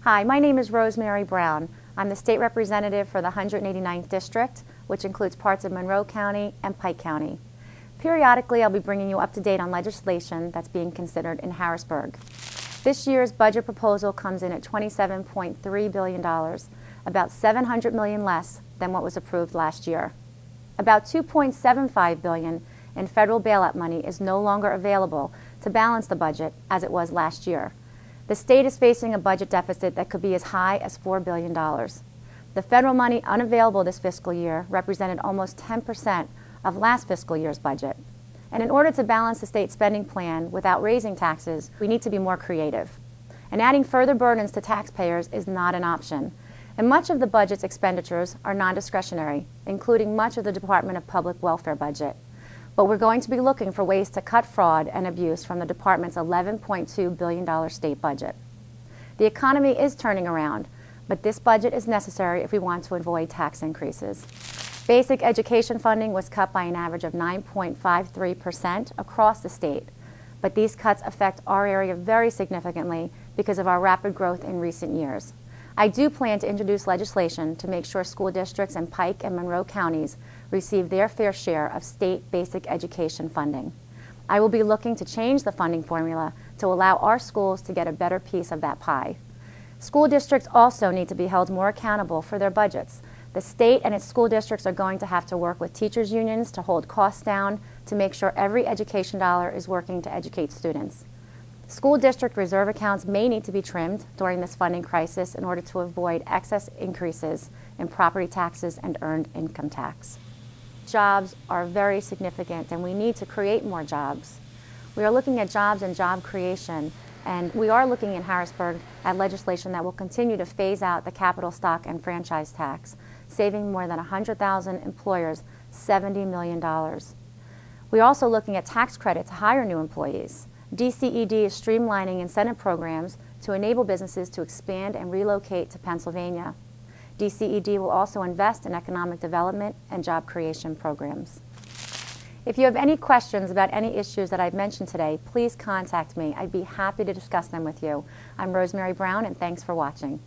Hi, my name is Rosemary Brown. I'm the state representative for the 189th District, which includes parts of Monroe County and Pike County. Periodically, I'll be bringing you up to date on legislation that's being considered in Harrisburg. This year's budget proposal comes in at $27.3 billion, about $700 million less than what was approved last year. About $2.75 billion in federal bailout money is no longer available to balance the budget as it was last year. The state is facing a budget deficit that could be as high as $4 billion. The federal money unavailable this fiscal year represented almost 10% of last fiscal year's budget. And in order to balance the state spending plan without raising taxes, we need to be more creative. And adding further burdens to taxpayers is not an option. And much of the budget's expenditures are non-discretionary, including much of the Department of Public Welfare budget. But we're going to be looking for ways to cut fraud and abuse from the department's $11.2 billion state budget. The economy is turning around, but this budget is necessary if we want to avoid tax increases. Basic education funding was cut by an average of 9.53% across the state, but these cuts affect our area very significantly because of our rapid growth in recent years. I do plan to introduce legislation to make sure school districts in Pike and Monroe counties receive their fair share of state basic education funding. I will be looking to change the funding formula to allow our schools to get a better piece of that pie. School districts also need to be held more accountable for their budgets. The state and its school districts are going to have to work with teachers' unions to hold costs down to make sure every education dollar is working to educate students. School district reserve accounts may need to be trimmed during this funding crisis in order to avoid excess increases in property taxes and earned income tax. Jobs are very significant, and we need to create more jobs. We are looking at jobs and job creation, and we are looking in Harrisburg at legislation that will continue to phase out the capital stock and franchise tax, saving more than 100,000 employers $70 million. We are also looking at tax credit to hire new employees. DCED is streamlining incentive programs to enable businesses to expand and relocate to Pennsylvania. DCED will also invest in economic development and job creation programs. If you have any questions about any issues that I've mentioned today, please contact me. I'd be happy to discuss them with you. I'm Rosemary Brown, and thanks for watching.